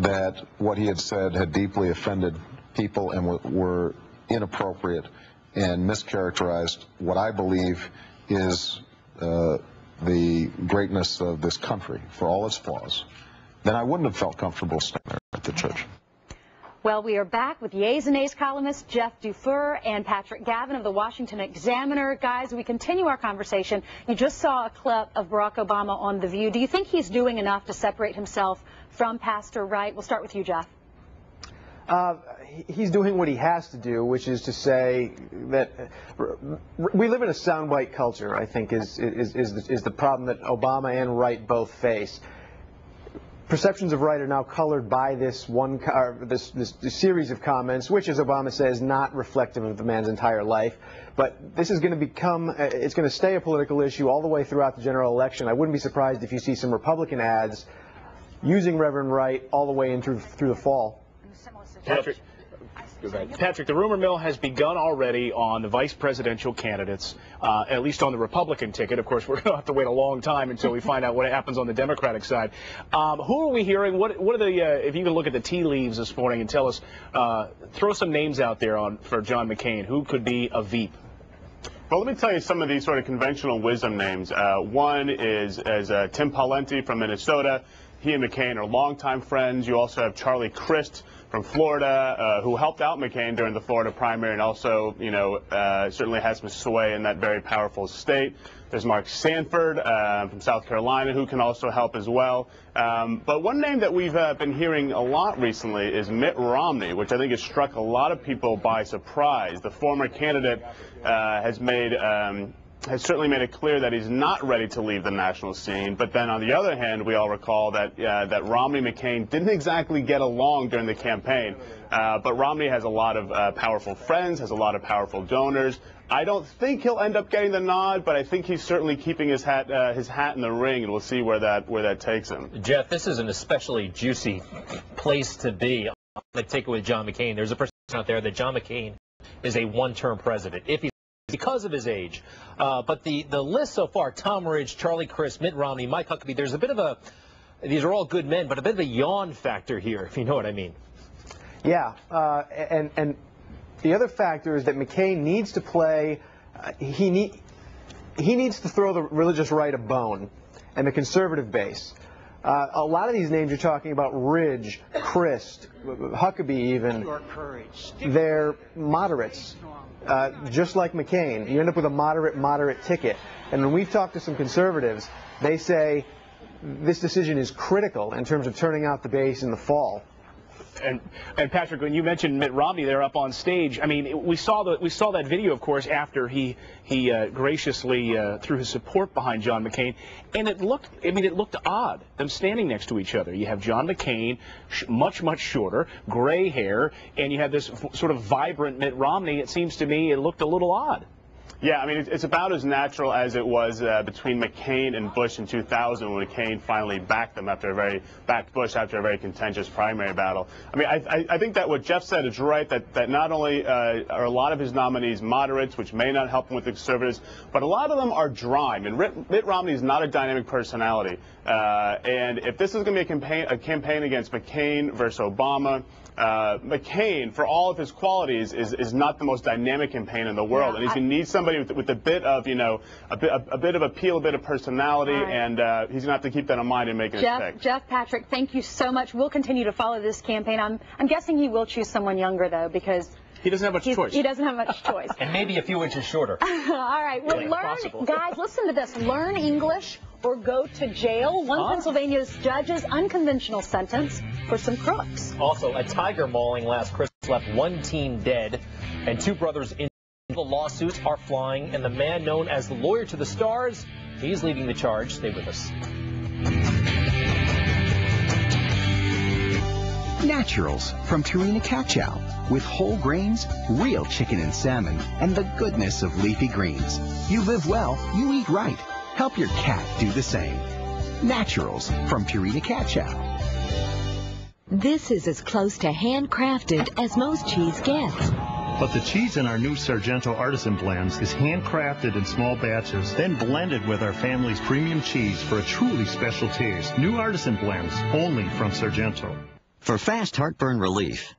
that what he had said had deeply offended people and were inappropriate and mischaracterized what I believe is the greatness of this country for all its flaws, then I wouldn't have felt comfortable standing there at the church. Well, we are back with Yeas and A's columnist Jeff Dufour and Patrick Gavin of the Washington Examiner. Guys, we continue our conversation. You just saw a clip of Barack Obama on The View. Do you think he's doing enough to separate himself from Pastor Wright? We'll start with you, Jeff. He's doing what he has to do, which is to say that we live in a soundbite culture, I think, is the problem that Obama and Wright both face. Perceptions of Wright are now colored by this series of comments, which, as Obama says, is not reflective of the man's entire life. But this is going to become, it's going to stay a political issue all the way throughout the general election. I wouldn't be surprised if you see some Republican ads using Reverend Wright all the way in through the fall. Patrick, the rumor mill has begun already on the vice presidential candidates, at least on the Republican ticket. Of course, we're going to have to wait a long time until we find out what happens on the Democratic side. Who are we hearing? What are the, if you can look at the tea leaves this morning and tell us, throw some names out there for John McCain. Who could be a Veep? Well, let me tell you some of these sort of conventional wisdom names. One is Tim Pawlenty from Minnesota. He and McCain are longtime friends. You also have Charlie Crist from Florida, who helped out McCain during the Florida primary and also, certainly has some sway in that very powerful state. There's Mark Sanford from South Carolina, who can also help as well. But one name that we've been hearing a lot recently is Mitt Romney, which I think has struck a lot of people by surprise. The former candidate has certainly made it clear that he's not ready to leave the national scene. But then on the other hand, we all recall that that Romney and McCain didn't exactly get along during the campaign. But Romney has a lot of powerful friends, has a lot of powerful donors. I don't think he'll end up getting the nod, but I think he's certainly keeping his hat in the ring, and we'll see where that takes him. Jeff, this is an especially juicy place to be. I'm going to take it with John McCain. There's a person out there that John McCain is a one-term president, if he's because of his age. But the list so far, Tom Ridge, Charlie Crist, Mitt Romney, Mike Huckabee, there's a bit of a, these are all good men, but a bit of a yawn factor here, if you know what I mean. Yeah, and the other factor is that McCain needs to play, he needs to throw the religious right a bone and the conservative base. A lot of these names you're talking about, Ridge, Crist, Huckabee even, they're moderates. Just like McCain, you end up with a moderate ticket. And when we've talked to some conservatives, they say this decision is critical in terms of turning out the base in the fall. And Patrick, when you mentioned Mitt Romney there up on stage, I mean, we saw that video, of course, after he graciously threw his support behind John McCain, and it looked odd, them standing next to each other. You have John McCain, much shorter, gray hair, and you have this sort of vibrant Mitt Romney. It seems to me it looked a little odd. Yeah, I mean, it's about as natural as it was between McCain and Bush in 2000 when McCain finally backed Bush after a very contentious primary battle. I mean, I think that what Jeff said is right, that not only are a lot of his nominees moderates, which may not help him with the conservatives, but a lot of them are dry. I mean, Mitt Romney is not a dynamic personality. And if this is going to be a campaign against McCain versus Obama, McCain, for all of his qualities, is not the most dynamic campaign in the world, and he's going to need somebody with a bit of, a bit of appeal, a bit of personality, and he's going to have to keep that in mind in making his pick. Jeff, Patrick, thank you so much. We'll continue to follow this campaign. I'm guessing he will choose someone younger, though, because he doesn't have much choice. He doesn't have much choice. And maybe a few inches shorter. All right. Well, guys, listen to this. Learn English or go to jail. One Pennsylvania's judge's unconventional sentence for some crooks. Also, a tiger mauling last Christmas left one teen dead and two brothers in. The lawsuits are flying, and the man known as the lawyer to the stars, he's leading the charge. Stay with us. Naturals from Purina Cat Chow with whole grains, real chicken and salmon, and the goodness of leafy greens. You live well, you eat right. Help your cat do the same. Naturals from Purina Cat Chow. This is as close to handcrafted as most cheese gets. But the cheese in our new Sargento Artisan blends is handcrafted in small batches, then blended with our family's premium cheese for a truly special taste. New Artisan blends, only from Sargento. For fast heartburn relief,